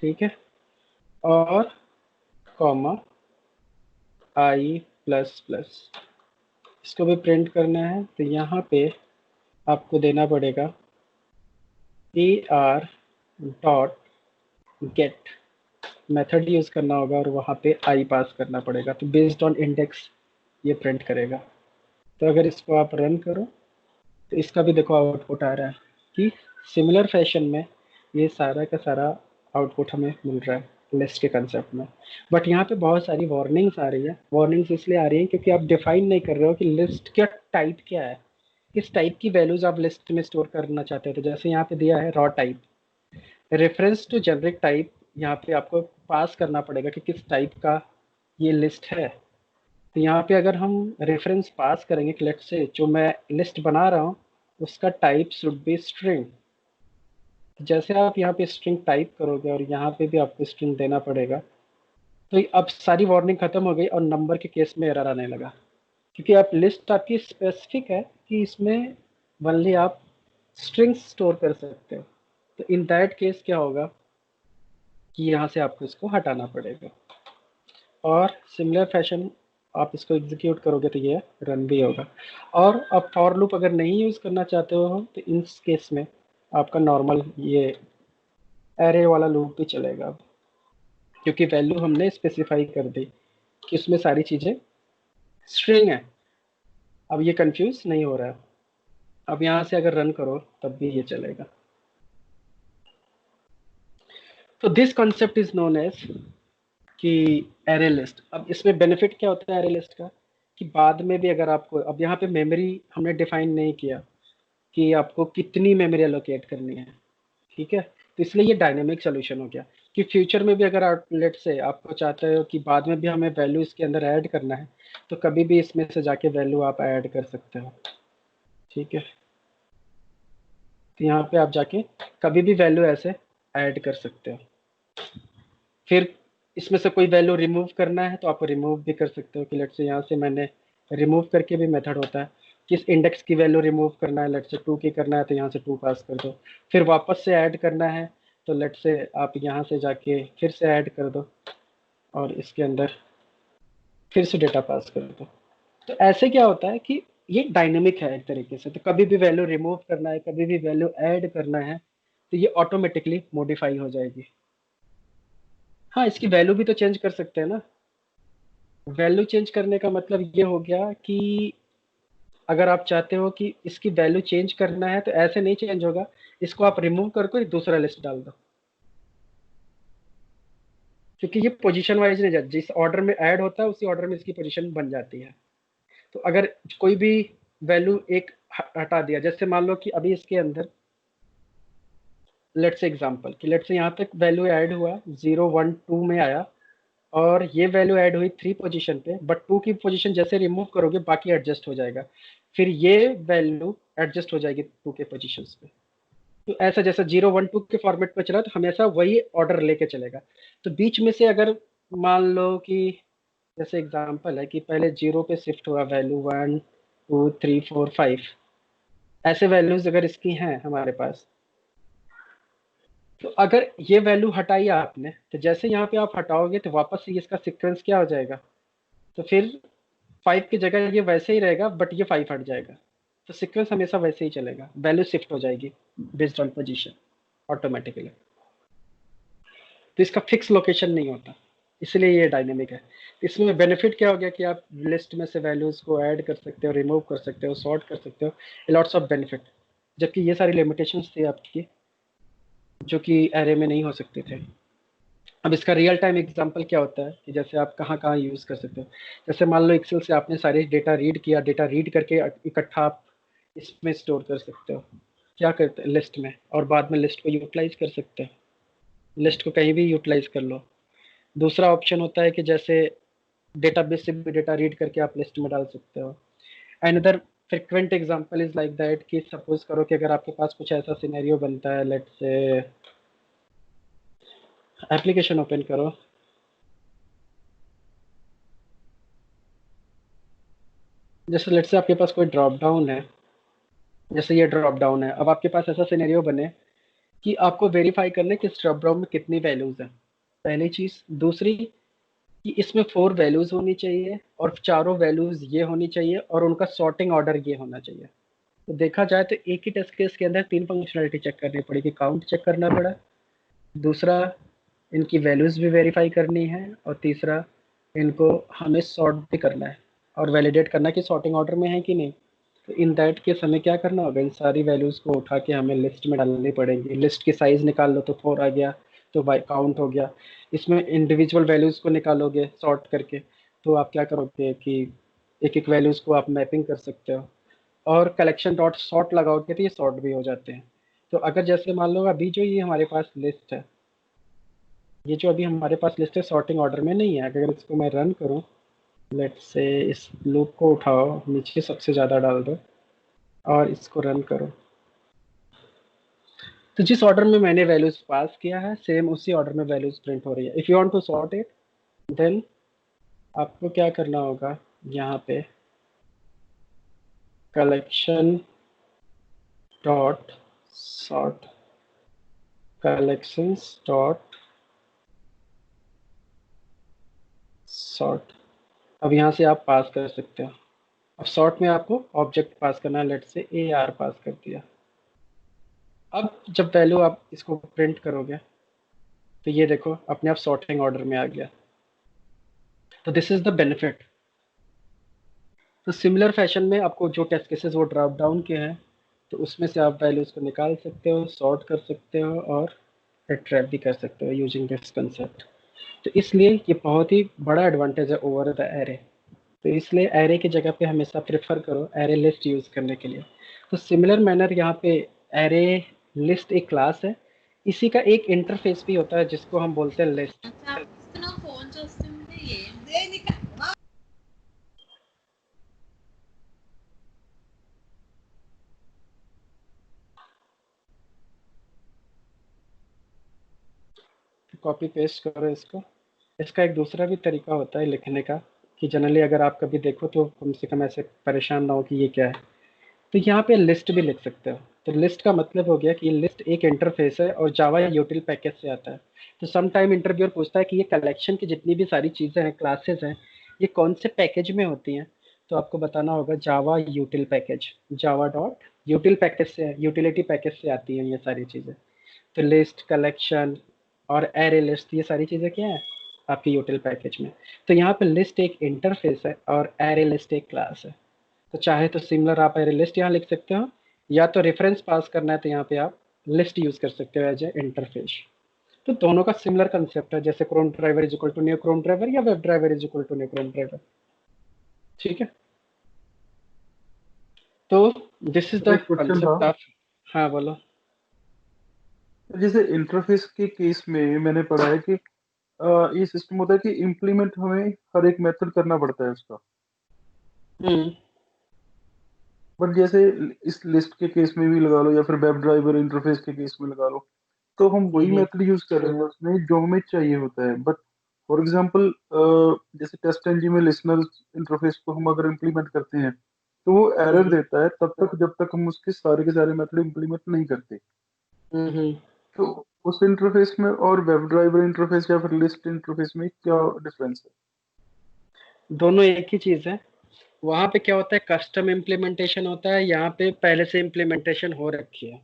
ठीक है। और कॉमा आई प्लस प्लस, इसको भी प्रिंट करना है तो यहाँ पे आपको देना पड़ेगा AR dot get method use करना होगा और वहाँ पे आई पास करना पड़ेगा। तो बेस्ड ऑन इंडेक्स ये प्रिंट करेगा। तो अगर इसको आप रन करो तो इसका भी देखो आउटपुट आ रहा है कि सिमिलर फैशन में ये सारा का सारा आउटपुट हमें मिल रहा है लिस्ट के कंसेप्ट में। बट यहाँ पे बहुत सारी वार्निंग्स आ रही है। वार्निंग्स इसलिए आ रही है क्योंकि आप डिफाइन नहीं कर रहे हो कि लिस्ट का टाइप क्या है, किस टाइप की वैल्यूज आप लिस्ट में स्टोर करना चाहते हो। तो जैसे यहाँ पे दिया है raw type, reference too generic type, यहाँ पे आपको पास करना पड़ेगा कि किस टाइप का ये लिस्ट है। तो यहाँ पे अगर हम रेफरेंस पास करेंगे कि लेट्स से जो मैं लिस्ट बना रहा हूँ उसका टाइप शुड बी स्ट्रिंग। जैसे आप यहाँ पे स्ट्रिंग टाइप करोगे और यहाँ पे भी आपको स्ट्रिंग देना पड़ेगा, तो अब सारी वार्निंग खत्म हो गई और नंबर के केस में एरर आने लगा क्योंकि आप लिस्ट आपकी स्पेसिफिक है कि इसमें ओनली आप स्ट्रिंग्स स्टोर कर सकते हो। तो इन दैट केस क्या होगा कि यहाँ से आपको इसको हटाना पड़ेगा और सिमिलर फैशन आप इसको एग्जीक्यूट करोगे तो ये रन भी होगा। और अब फॉर लूप अगर नहीं यूज़ करना चाहते हो तो इस केस में आपका नॉर्मल ये एरे वाला लूप भी चलेगा अब, क्योंकि वैल्यू हमने स्पेसिफाई कर दी कि इसमें सारी चीज़ें स्ट्रिंग है। अब ये कंफ्यूज नहीं हो रहा है। अब यहाँ से अगर रन करो तब भी ये चलेगा। तो this concept is known as कि एरे लिस्ट। अब इसमें बेनिफिट क्या होता है एरे लिस्ट का कि बाद में भी अगर आपको, अब यहाँ पे मेमोरी हमने डिफाइन नहीं किया कि आपको कितनी मेमोरी एलोकेट करनी है, ठीक है। तो इसलिए ये डायनेमिक सोल्यूशन हो गया कि फ्यूचर में भी अगर आउटलेट से आपको चाहते हो कि बाद में भी हमें वैल्यू इसके अंदर ऐड करना है तो कभी भी इसमें से जाके वैल्यू आप ऐड कर सकते हो, ठीक है। तो यहाँ पे आप जाके कभी भी वैल्यू ऐसे ऐड कर सकते हो। फिर इसमें से कोई वैल्यू रिमूव करना है तो आप रिमूव भी कर सकते हो कि लेट से यहाँ से मैंने रिमूव करके भी मेथड होता है। किस इंडेक्स की वैल्यू रिमूव करना है, लेट से 2 की करना है तो यहाँ से 2 पास कर दो। फिर वापस से ऐड करना है तो लेट से आप यहाँ से जाके फिर से ऐड कर दो और इसके अंदर फिर से डेटा पास कर दो। तो ऐसे क्या होता है कि ये डायनेमिक है एक तरीके से। तो कभी भी वैल्यू रिमूव करना है, कभी भी वैल्यू ऐड करना है तो ये ऑटोमेटिकली मॉडिफाई हो जाएगी। हाँ, इसकी वैल्यू भी तो चेंज कर सकते हैं ना। वैल्यू चेंज करने का मतलब ये हो गया कि अगर आप चाहते हो कि इसकी वैल्यू चेंज करना है तो ऐसे नहीं चेंज होगा, इसको आप रिमूव करके दूसरा लिस्ट डाल दो, क्योंकि ये पोजीशन वाइज नहीं जाती। जिस ऑर्डर में ऐड होता है उसी ऑर्डर में इसकी पोजीशन बन जाती है। तो अगर कोई भी वैल्यू एक हटा दिया, जैसे मान लो कि अभी इसके अंदर लेट्स से एग्जांपल कि लेट्स से यहाँ तक वैल्यू ऐड हुआ 0 1 2 में आया और ये वैल्यू ऐड हुई 3 पोजीशन पे, बट 2 की पोजीशन जैसे रिमूव करोगे बाकी एडजस्ट हो जाएगा। फिर ये वैल्यू एडजस्ट हो जाएगी 2 के पोजीशंस पे। तो ऐसा जैसा 0 1 2 के फॉर्मेट पे चला तो हमेशा वही ऑर्डर लेके चलेगा। तो बीच में से अगर मान लो कि जैसे एग्जांपल है कि पहले 0 पे शिफ्ट हुआ वैल्यू 1 2 3 4 5, ऐसे वैल्यूज अगर इसकी हैं हमारे पास, तो अगर ये वैल्यू हटाई आपने तो जैसे यहाँ पे आप हटाओगे तो वापस से इसका सीक्वेंस क्या हो जाएगा, तो फिर 5 की जगह ये वैसे ही रहेगा बट ये 5 हट जाएगा। तो सीक्वेंस हमेशा वैसे ही चलेगा, वैल्यू शिफ्ट हो जाएगी बेस्ड ऑन पोजीशन ऑटोमेटिकली। तो इसका फिक्स लोकेशन नहीं होता, इसलिए ये डायनेमिक है। इसमें बेनिफिट क्या हो गया कि आप लिस्ट में से वैल्यूज को ऐड कर सकते हो, रिमूव कर सकते हो, सॉर्ट कर सकते हो, लॉट्स ऑफ बेनिफिट। जबकि ये सारी लिमिटेशंस थी आपकी जो कि एरे में नहीं हो सकते थे। अब इसका रियल टाइम एग्जांपल क्या होता है कि जैसे आप कहाँ कहाँ यूज़ कर सकते हो। जैसे मान लो एक्सेल से आपने सारे डेटा रीड किया, डेटा रीड करके इकट्ठा आप इसमें स्टोर कर सकते हो। क्या करते हैं लिस्ट में, और बाद में लिस्ट को यूटिलाइज कर सकते हैं। लिस्ट को कहीं भी यूटिलाइज कर लो। दूसरा ऑप्शन होता है कि जैसे डेटाबेस से भी डेटा रीड करके आप लिस्ट में डाल सकते हो। Another frequent example is like that कि सपोज करो कि अगर आपके पास कुछ ऐसा सिनेरियो बनता है, लेट्स से एप्लीकेशन ओपन करो, जैसे लेट्स से आपके पास कोई ड्रॉप डाउन है, जैसे ये ड्रॉप डाउन है। अब आपके पास ऐसा सिनेरियो बने कि आपको वेरीफाई करना है कि इस ड्रॉप डाउन में कितनी वैल्यूज हैं, पहली चीज। दूसरी, कि इसमें 4 वैल्यूज होनी चाहिए और चारों वैल्यूज ये होनी चाहिए और उनका सॉर्टिंग ऑर्डर ये होना चाहिए। तो देखा जाए तो एक ही टेस्ट केस के अंदर 3 फंक्शनलिटी चेक करनी पड़ेगी। काउंट चेक करना पड़ा, दूसरा इनकी वैल्यूज भी वेरीफाई करनी है, और तीसरा इनको हमें सॉर्ट भी करना है और वैलिडेट करना है कि सॉर्टिंग ऑर्डर में है कि नहीं। तो इन दैट केस हमें क्या करना होगा, इन सारी वैल्यूज को उठा के हमें लिस्ट में डालनी पड़ेगी। लिस्ट की साइज निकाल लो तो 4 आ गया, तो बाई काउंट हो गया। इसमें इंडिविजुअल वैल्यूज को निकालोगे सॉर्ट करके, तो आप क्या करोगे कि एक एक वैल्यूज को आप मैपिंग कर सकते हो, और कलेक्शन डॉट सॉर्ट लगाओगे तो ये सॉर्ट भी हो जाते हैं। तो अगर जैसे मान लो अभी जो ये हमारे पास लिस्ट है, ये जो अभी हमारे पास लिस्ट है सॉर्टिंग ऑर्डर में नहीं है। अगर इसको मैं रन करूं, लेट्स से इस लूप को उठाओ, नीचे सबसे ज़्यादा डाल दो और इसको रन करो, तो जिस ऑर्डर में मैंने वैल्यूज पास किया है सेम उसी ऑर्डर में वैल्यूज प्रिंट हो रही है। If you want to sort it, then आपको क्या करना होगा, यहाँ पे collection dot sort, collections dot sort, अब यहाँ से आप पास कर सकते हो। अब सॉर्ट में आपको ऑब्जेक्ट पास करना है, लेट से ए आर पास कर दिया। अब जब वैल्यू आप इसको प्रिंट करोगे तो ये देखो अपने आप सॉर्टिंग ऑर्डर में आ गया। तो दिस इज द बेनिफिट। तो सिमिलर फैशन में आपको जो टेस्ट केसेस वो ड्रॉप डाउन के हैं, तो उसमें से आप वैल्यूज को निकाल सकते हो, सॉर्ट कर सकते हो और ट्रैप भी कर सकते हो यूजिंग दिस कंसेप्ट। तो इसलिए ये बहुत ही बड़ा एडवांटेज है ओवर द एरे। तो इसलिए एरे की जगह पे हमेशा प्रेफर करो एरे लिस्ट यूज करने के लिए। तो सिमिलर मैनर यहाँ पे एरे लिस्ट एक क्लास है, इसी का एक इंटरफेस भी होता है जिसको हम बोलते हैं लिस्ट। ఫోన్ చూస్తుంటే ఏం దేనిక कॉपी पेस्ट करो इसको। इसका एक दूसरा भी तरीका होता है लिखने का, कि जनरली अगर आप कभी देखो तो कम से कम ऐसे परेशान ना हो कि ये क्या है। तो यहाँ पे लिस्ट भी लिख सकते हो। तो लिस्ट का मतलब हो गया कि ये लिस्ट एक इंटरफेस है और जावा या यूटिल पैकेज से आता है। तो सम टाइम इंटरव्यूअर पूछता है कि ये कलेक्शन की जितनी भी सारी चीज़ें हैं, क्लासेस हैं, ये कौन से पैकेज में होती हैं। तो आपको बताना होगा Java util package, Java dot util package से, यूटिलिटी पैकेज से आती हैं ये सारी चीज़ें। तो लिस्ट, कलेक्शन और एरे लिस्ट, ये सारी चीज़ें क्या है आपके यूटिल पैकेज में। तो यहाँ पे लिस्ट एक इंटरफेस है और एरे लिस्ट एक क्लास है। तो चाहे तो सिमिलर आप एरे लिस्ट यहाँ लिख सकते हो, या तो रेफरेंस पास करना है तो यहाँ पे आप लिस्ट यूज कर सकते हो एज ए इंटरफेस। तो दोनों का सिमिलर कंसेप्ट है, जैसे Chrome driver is equal to new Chrome driver या web driver is equal to new Chrome driver. ठीक है, तो दिस इज मेरा द एक क्वेश्चन था। Concept of. हाँ बोलो। जैसे इंटरफेस के केस में मैंने पढ़ा है कि ये सिस्टम होता है कि इम्प्लीमेंट हमें हर एक मेथड करना पड़ता है उसका। हम्म। बट जैसे इस लिस्ट के केस में भी लगा लो या फिर वेब ड्राइवर इंटरफेस के केस में लगा लो, तो हम वही हम्म। मेथड यूज कर रहे हैं उसमें जो हमें चाहिए होता है। बट फॉर एग्जांपल जैसे टेस्ट एनजी में लिसनर इंटरफेस को हम अगर इम्प्लीमेंट करते हैं तो वो एरर हम्म। देता है तब तक जब तक हम उसके सारे के सारे मेथड इम्प्लीमेंट नहीं करते। हम्म। तो उस इंटरफेस में और वेब ड्राइवर इंटरफेस या फिर लिस्ट इंटरफेस में क्या डिफरेंस है? दोनों एक ही चीज है। वहां पे क्या होता है, कस्टम इम्प्लीमेंटेशन होता है, यहाँ पे पहले से इम्प्लीमेंटेशन हो रखी है।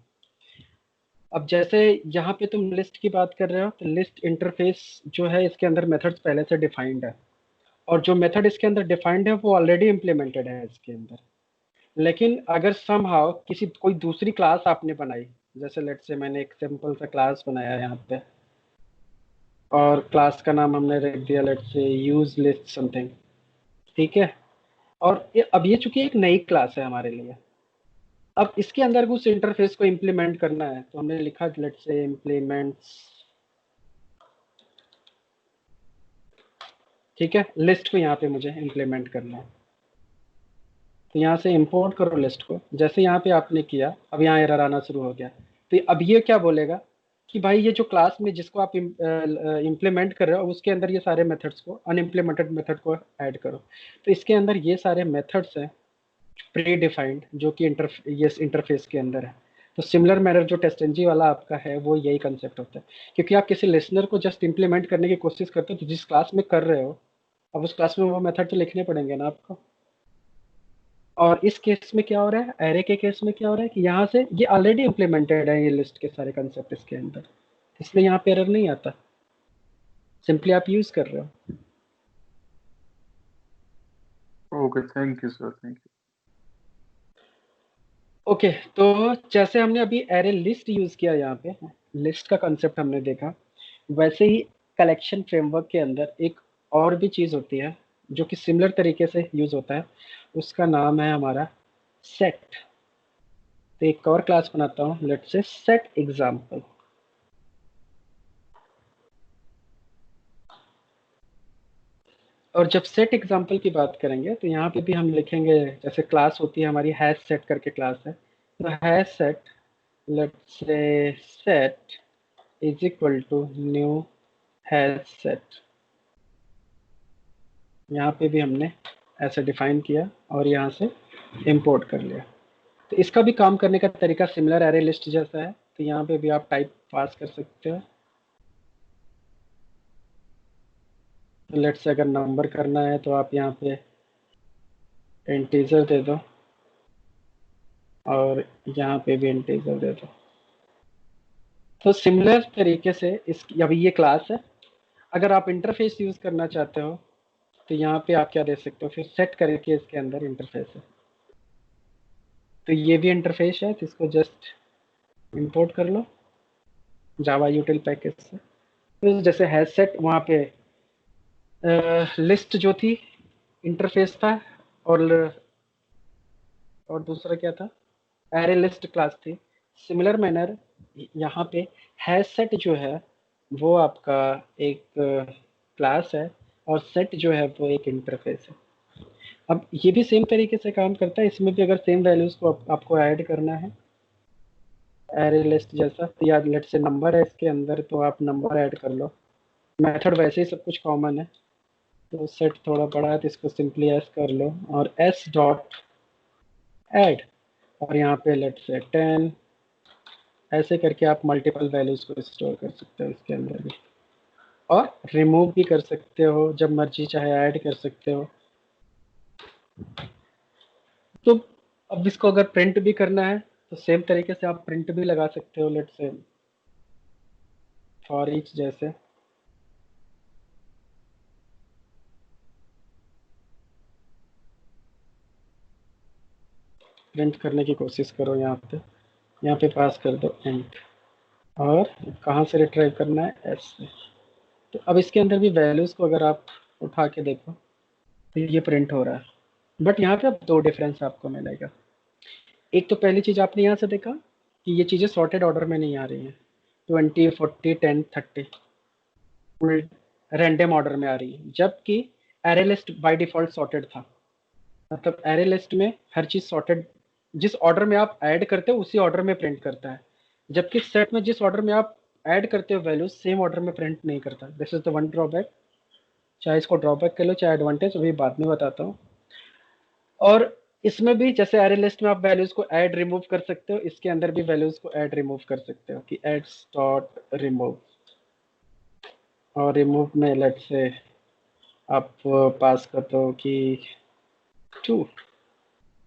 अब जैसे यहाँ पे तुम लिस्ट की बात कर रहे हो, तो लिस्ट इंटरफेस जो है इसके अंदर मेथड्स पहले से डिफाइंड है, और जो मेथड इसके अंदर डिफाइंड है वो ऑलरेडी इम्प्लीमेंटेड है इसके अंदर। लेकिन अगर समहाउ किसी कोई दूसरी क्लास आपने बनाई, जैसे लेट से मैंने एक सिंपल सा क्लास बनाया यहाँ पे, और क्लास का नाम हमने रख दिया लेट से यूज लिस्ट समथिंग। ठीक है, और अब ये चूंकि एक नई क्लास है हमारे लिए, अब इसके अंदर उस इंटरफेस को इम्प्लीमेंट करना है, तो हमने लिखा लेट से इम्प्लीमेंट्स। ठीक है, लिस्ट को यहाँ पे मुझे इम्प्लीमेंट करना है, तो यहाँ से इंपोर्ट करो लिस्ट को। जैसे यहाँ पे आपने किया, अब यहाँ एरर आना शुरू हो गया। तो अब ये क्या बोलेगा कि भाई ये जो क्लास में जिसको आप इम्प्लीमेंट कर रहे हो उसके अंदर ये सारे मेथड्स को, अनइम्प्लीमेंटेड मेथड को ऐड करो। तो इसके अंदर ये सारे मेथड्स हैं प्री डिफाइंड, जो कि ये इंटरफेस के अंदर है। तो सिमिलर मैनर जो टेस्टेंजी वाला आपका है वो यही कंसेप्ट होता है, क्योंकि आप किसी लिसनर को जस्ट इंप्लीमेंट करने की कोशिश करते हो, तो जिस क्लास में कर रहे हो अब उस क्लास में वो मेथड तो लिखने पड़ेंगे ना आपको। और इस केस में क्या हो रहा है, एरे के केस में क्या हो रहा है कि यहाँ से ये ऑलरेडी इम्प्लीमेंटेड है, ये लिस्ट के सारे कंसेप्ट इसके अंदर, इसलिए यहाँ पे एरर नहीं आता, सिंपली आप यूज कर रहे हो। Okay, thank you sir, thank you. Okay, तो जैसे हमने अभी एरे लिस्ट यूज किया, यहाँ पे लिस्ट का कंसेप्ट हमने देखा, वैसे ही कलेक्शन फ्रेमवर्क के अंदर एक और भी चीज होती है जो कि सिमिलर तरीके से यूज होता है, उसका नाम है हमारा सेट। तो एक और क्लास बनाता हूँ, लेट्स से सेट एग्जाम्पल। और जब सेट एग्जाम्पल की बात करेंगे तो यहाँ पे भी हम लिखेंगे, जैसे क्लास होती है हमारी हैश सेट करके क्लास है, तो hash set, let's say set is equal to new hash set. यहाँ पे भी हमने ऐसे डिफाइन किया और यहाँ से इंपोर्ट कर लिया। तो इसका भी काम करने का तरीका सिमिलर एरे लिस्ट जैसा है, तो यहाँ पे भी आप टाइप पास कर सकते हो। तो लेट्स से अगर नंबर करना है तो आप यहाँ पे इंटीजर दे दो और यहाँ पे भी इंटीजर दे दो। तो सिमिलर तरीके से इस, अभी ये क्लास है, अगर आप इंटरफेस यूज करना चाहते हो तो यहाँ पे आप क्या दे सकते हो, फिर सेट करके इसके अंदर इंटरफेस है, तो ये भी इंटरफेस है, तो इसको जस्ट इंपोर्ट कर लो जावा यूटिल पैकेज से। तो जैसे हैश सेट, वहाँ पे लिस्ट जो थी इंटरफेस था, और दूसरा क्या था, एरे लिस्ट क्लास थी। सिमिलर मैनर यहाँ पे हैश सेट जो है वो आपका एक क्लास है, और सेट जो है वो एक इंटरफेस है। अब ये भी सेम तरीके से काम करता है, इसमें भी अगर सेम वैल्यूज को आपको ऐड करना है एरे लिस्ट जैसा, तो या लेट से नंबर है इसके अंदर, तो आप नंबर ऐड कर लो। मेथड वैसे ही सब कुछ कॉमन है, तो सेट थोड़ा बड़ा है तो इसको सिंपली एस कर लो और एस डॉट ऐड, और यहाँ पे लेट से 10, ऐसे करके आप मल्टीपल वैल्यूज को स्टोर कर सकते हो इसके अंदर भी, और रिमूव भी कर सकते हो जब मर्जी, चाहे ऐड कर सकते हो। तो अब इसको अगर प्रिंट भी करना है तो सेम तरीके से आप प्रिंट भी लगा सकते हो, लेट से फॉर ईच जैसे। प्रिंट करने की कोशिश करो, यहाँ पे पास कर दो एंड, और कहाँ से रिट्राइव करना है, एस से। तो अब इसके अंदर भी वैल्यूज को अगर आप उठा के देखो तो ये प्रिंट हो रहा है, बट यहाँ पे अब दो डिफरेंस आपको मिलेगा। एक तो पहली चीज आपने यहाँ से देखा कि ये चीजें सॉर्टेड ऑर्डर में नहीं आ रही हैं, 20, 40, 10, 30 रैंडम ऑर्डर में आ रही है, जबकि array list by default sorted था। मतलब एरे लिस्ट में हर चीज सॉर्टेड, जिस ऑर्डर में आप ऐड करते हो उसी ऑर्डर में प्रिंट करता है, जबकि सेट में जिस ऑर्डर में आप ऐड करते हो वैल्यूज सेम ऑर्डर में प्रिंट नहीं करता। This is the one drawback, चाहे इसको ड्रॉबैक कर लो चाहे एडवांटेज, अभी बाद में बताता हूँ। और इसमें भी जैसे एरे लिस्ट में आप वैल्यूज को ऐड रिमूव कर सकते हो, इसके अंदर भी वैल्यूज को ऐड रिमूव कर सकते हो कि एड्स डॉट रिमूव, और रिमूव में लेट से आप पास कर दो कि 2,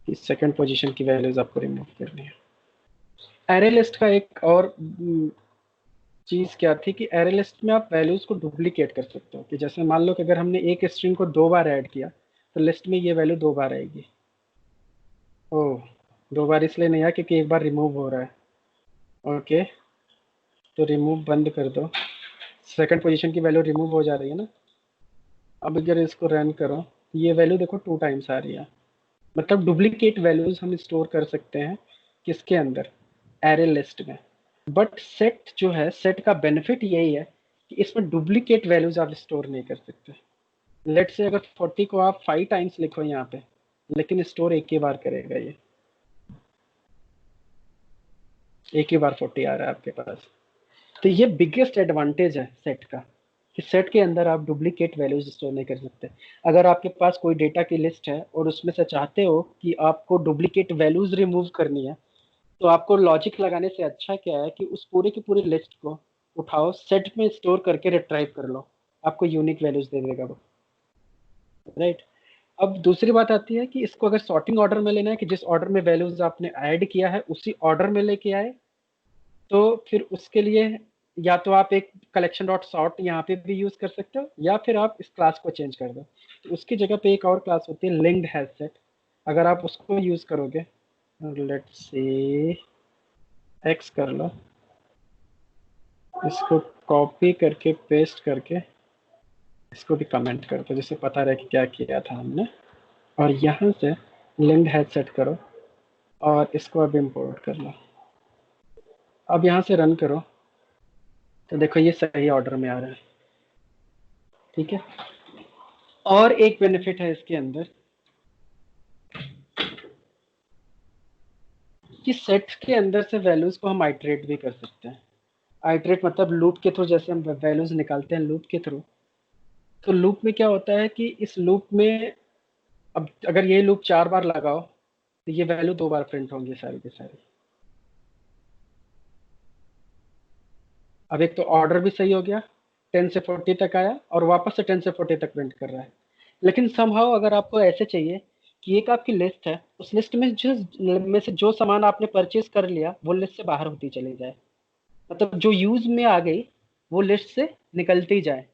इस सेकंड पोजीशन की वैल्यूज आपको रिमूव करनी है। एरे लिस्ट का एक और चीज क्या थी कि एरे लिस्ट में आप वैल्यूज को डुप्लीकेट कर सकते हो, कि जैसे मान लो कि अगर हमने एक स्ट्रिंग को 2 बार ऐड किया तो लिस्ट में ये वैल्यू 2 बार आएगी। ओह, 2 बार इसलिए नहीं आया क्योंकि एक बार रिमूव हो रहा है। ओके, तो रिमूव बंद कर दो, सेकंड पोजीशन की वैल्यू रिमूव हो जा रही है ना। अब अगर इसको रन करो, ये वैल्यू देखो 2 टाइम्स आ रही है, मतलब डुप्लीकेट वैल्यूज हम स्टोर कर सकते हैं किसके अंदर, एरे लिस्ट में। बट सेट जो है, सेट का बेनिफिट यही है कि इसमें डुप्लीकेट वैल्यूज आप स्टोर नहीं कर सकते। लेट से अगर 40 को आप 5 टाइम्स लिखो यहाँ पे, लेकिन स्टोर एक ही बार करेगा, ये एक ही बार 40 आ रहा है आपके पास। तो ये बिगेस्ट एडवांटेज है सेट का, कि सेट के अंदर आप डुप्लीकेट वैल्यूज स्टोर नहीं कर सकते। अगर आपके पास कोई डेटा की लिस्ट है और उसमें से चाहते हो कि आपको डुप्लीकेट वैल्यूज रिमूव करनी है, तो आपको लॉजिक लगाने से अच्छा क्या है कि उस पूरे की पूरी लिस्ट को उठाओ, सेट में स्टोर करके रिट्राइव कर लो, आपको यूनिक वैल्यूज दे देगा वो। राइट। अब दूसरी बात आती है कि इसको अगर सॉर्टिंग ऑर्डर में लेना है कि जिस ऑर्डर में वैल्यूज आपने ऐड किया है उसी ऑर्डर में लेके आए, तो फिर उसके लिए या तो आप एक कलेक्शन डॉट सॉर्ट यहाँ पे भी यूज कर सकते हो, या फिर आप इस क्लास को चेंज कर दो। तो उसकी जगह पे एक और क्लास होती है लिंक्ड हैश सेट, अगर आप उसको यूज करोगे, लेट्स से एक्स कर लो, इसको कॉपी करके पेस्ट करके इसको भी कमेंट कर दो जिससे पता रहे कि क्या किया था हमने, और यहाँ से लिंक्ड हैश सेट करो और इसको अब इम्पोर्ट कर लो। अब यहाँ से रन करो तो देखो ये सही ऑर्डर में आ रहा है, ठीक है। और एक बेनिफिट है इसके अंदर कि सेट के अंदर से वैल्यूज को हम आइटरेट भी कर सकते हैं। आइटरेट मतलब लूप के थ्रू, जैसे हम वैल्यूज निकालते हैं लूप के थ्रू। तो लूप में क्या होता है कि इस लूप में अब अगर ये लूप 4 बार लगाओ तो ये वैल्यू 2 बार प्रिंट होंगी सारी की सारी। अब एक तो ऑर्डर भी सही हो गया, 10 से 40 तक आया और वापस से 10 से 40 तक प्रिंट कर रहा है। लेकिन समहाउ अगर आपको ऐसे चाहिए कि एक आपकी लिस्ट है, उस लिस्ट में से जो सामान आपने परचेज कर लिया वो लिस्ट से बाहर होती चली जाए, मतलब जो यूज में आ गई वो लिस्ट से निकलती जाए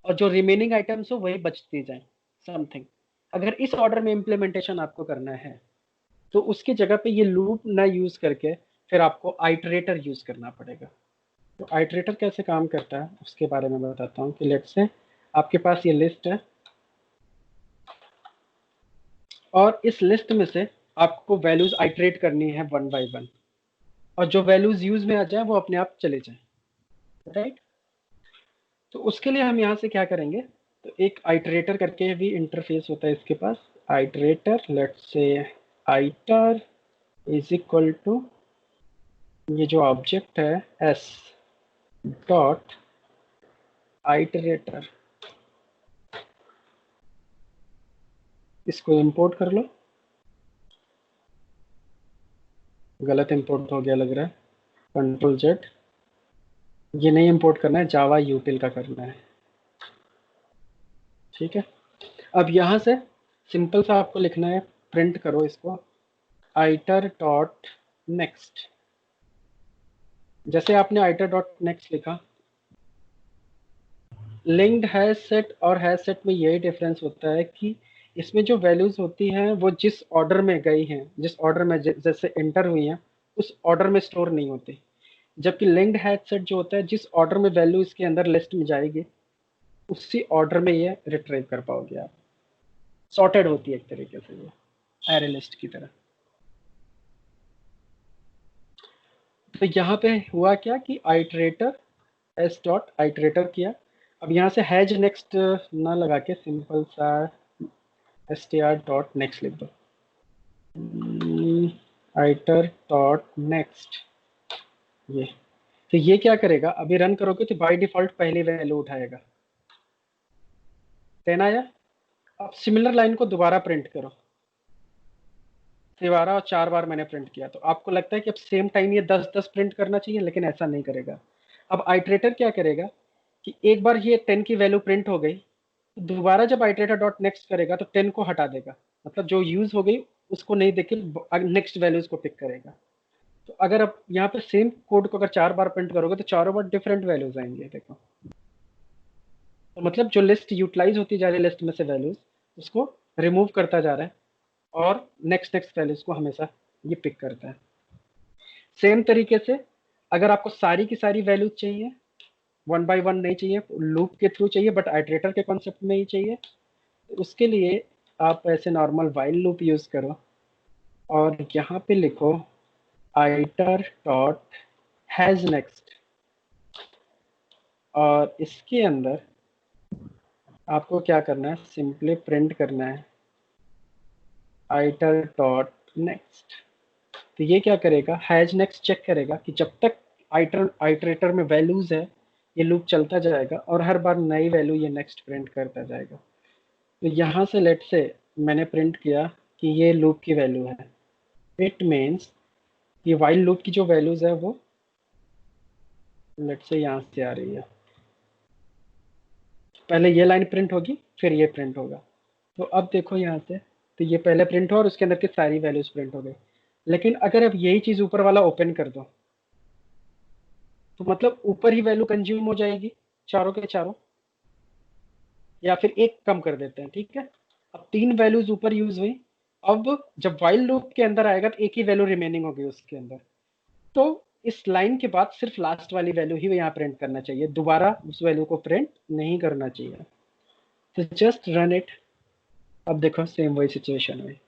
और जो रिमेनिंग आइटम्स हो वही बचती जाए समथिंग। अगर इस ऑर्डर में इम्प्लीमेंटेशन आपको करना है तो उसकी जगह पे ये लूप ना यूज करके फिर आपको आइटरेटर यूज करना पड़ेगा। तो आइटरेटर कैसे काम करता है उसके बारे में बताता हूँ कि लेट्स से आपके पास ये लिस्ट है और इस लिस्ट में से आपको वैल्यूज आइटरेट करनी है वन बाय वन, और जो वैल्यूज यूज में आ जाए वो अपने आप चले जाए, राइट। तो उसके लिए हम यहाँ से क्या करेंगे, तो एक आइटरेटर करके भी इंटरफेस होता है इसके पास। Iterator let's say आइटर is equal to ये जो ऑब्जेक्ट है एस डॉट आइटरेटर, इसको इंपोर्ट कर लो। गलत इंपोर्ट हो गया लग रहा है, कंट्रोल जेड। ये नहीं इंपोर्ट करना है, जावा यूटिल का करना है, ठीक है। अब यहाँ से सिंपल सा आपको लिखना है, प्रिंट करो इसको आइटर डॉट नेक्स्ट। जैसे आपने आइटर डॉट नेक्स्ट लिखा, लिंक्ड हैश सेट और हैश सेट में यही डिफरेंस होता है कि इसमें जो वैल्यूज होती हैं वो जिस ऑर्डर में गई हैं, जिस ऑर्डर में जैसे एंटर हुई हैं उस ऑर्डर में स्टोर नहीं होती। जबकि लिंक्ड हैश सेट जो होता है जिस ऑर्डर में वैल्यू इसके अंदर लिस्ट में जाएगी उसी ऑर्डर में ये रिट्रीव कर पाओगे आप। सॉर्टेड होती है एक तरीके से ये एरे लिस्ट की तरह। तो यहाँ पे हुआ क्या कि आइटरेटर एस डॉट आइटरेटर किया। अब यहाँ से हैज नेक्स्ट ना लगा के सिंपल सा str डॉट नेक्स्ट लिख दो, आइटर डॉट नेक्स्ट। ये तो ये क्या करेगा, अभी रन करोगे तो बाय डिफॉल्ट पहली वैल्यू उठाएगा, 10 आया। अब सिमिलर लाइन को दोबारा प्रिंट करो, दोबारा और 4 बार मैंने प्रिंट किया तो आपको लगता है कि अब सेम टाइम ये 10-10 प्रिंट करना चाहिए, लेकिन ऐसा नहीं करेगा। अब आइटरेटर क्या करेगा कि एक बार ये 10 की वैल्यू प्रिंट हो गई, दोबारा जब आइटरेटर डॉट नेक्स्ट करेगा तो 10 को हटा देगा, मतलब जो यूज हो गई उसको नहीं देख के नेक्स्ट वैल्यूज को पिक करेगा। तो अगर आप यहाँ पे सेम कोड को अगर 4 बार प्रिंट करोगे तो चारों बार डिफरेंट वैल्यूज आएंगे, देखो। तो मतलब जो लिस्ट यूटिलाइज होती जा रही है लिस्ट में से वैल्यूज उसको रिमूव करता जा रहा है और नेक्स्ट नेक्स्ट वैल्यूज को हमेशा ये पिक करता है। सेम तरीके से अगर आपको सारी की सारी वैल्यूज चाहिए, वन बाय वन नहीं चाहिए, लूप के थ्रू चाहिए बट आइटरेटर के कॉन्सेप्ट में ही चाहिए, तो उसके लिए आप ऐसे नॉर्मल वाइल लूप यूज करो और यहाँ पे लिखो आइटर डॉट हैज नेक्स्ट, और इसके अंदर आपको क्या करना है, सिंपली प्रिंट करना है आइटर डॉट नेक्स्ट। तो ये क्या करेगा, हैज नेक्स्ट चेक करेगा कि जब तक आइटरेटर में वैल्यूज है ये लूप चलता जाएगा और हर बार नई वैल्यू ये नेक्स्ट प्रिंट करता जाएगा। तो यहाँ से लेट से मैंने प्रिंट किया कि ये लूप की वैल्यू है, इट मीन्स ये वाइल लूप की जो वैल्यूज है वो लेट से यहाँ से आ रही है, पहले ये लाइन प्रिंट होगी, फिर ये प्रिंट होगा। तो अब देखो यहाँ से, तो ये पहले प्रिंट हो और उसके अंदर की सारी वैल्यूज प्रिंट हो गई। लेकिन अगर अब यही चीज ऊपर वाला ओपन कर दो, तो मतलब ऊपर ही वैल्यू कंज्यूम हो जाएगी चारों के चारों, या फिर एक कम कर देते हैं, ठीक है। अब 3 वैल्यूज ऊपर यूज हुई। अब जब वाइल लूप के अंदर आएगा तो एक ही वैल्यू रिमेनिंग होगी उसके अंदर। तो इस लाइन के बाद सिर्फ लास्ट वाली वैल्यू ही यहाँ प्रिंट करना चाहिए, दोबारा उस वैल्यू को प्रिंट नहीं करना चाहिए। तो जस्ट रन इट। अब देखो सेम वही सिचुएशन हुई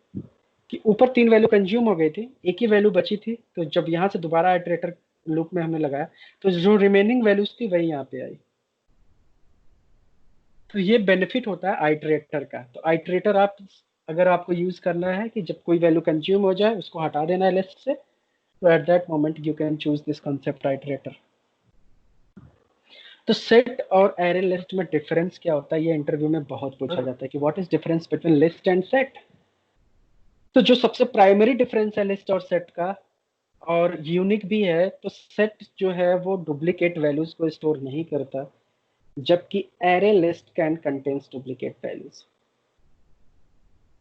कि ऊपर 3 वैल्यू कंज्यूम हो गई थी, एक ही वैल्यू बची थी। तो जब यहाँ से दोबारा आइटरेटर लूप में हमने लगाया, तो जो रिमेनिंग वैल्यूज थी वही यहाँ पे आई। तो ये बेनिफिट होता है आइटरेटर का। तो आइटरेटर आप अगर आपको यूज करना है कि जब कोई वैल्यू कंज्यूम हो जाए उसको हटा देना है लिस्ट से, तो at that moment you can choose this concept iterator. तो सेट और एरे लिस्ट में डिफरेंस क्या होता है, ये इंटरव्यू में बहुत पूछा जाता है कि what is difference between list and set. तो जो सबसे प्राइमरी डिफरेंस है लिस्ट और सेट का, और यूनिक भी है, तो सेट जो है वो डुप्लीकेट वैल्यूज को स्टोर नहीं करता, जबकि array list can contains duplicate values.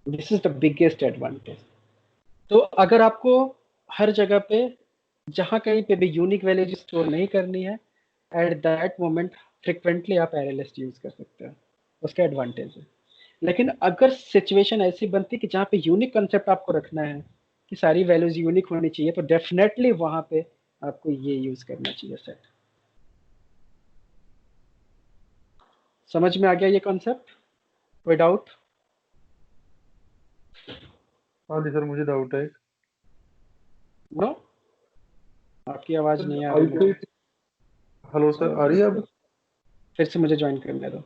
This is the biggest advantage. तो अगर आपको हर जगह पे जहां कहीं पे भी यूनिक वैल्यूज स्टोर नहीं करनी है, एट दैट मोमेंट फ्रिक्वेंटली आप एरे लिस्ट यूज कर सकते हो, उसका एडवांटेज है। लेकिन अगर सिचुएशन ऐसी बनती कि जहाँ पे यूनिक कंसेप्ट आपको रखना है कि सारी वैल्यूज यूनिक होनी चाहिए, तो डेफिनेटली वहां पे आपको ये यूज करना चाहिए सेट। समझ में आ गया ये कॉन्सेप्ट? कोई डाउट? हाँ जी सर, मुझे डाउट है। नो, आपकी आवाज सर नहीं आ रही मुझे। हेलो सर, आ रही है अब? फिर से मुझे ज्वाइन करने दो।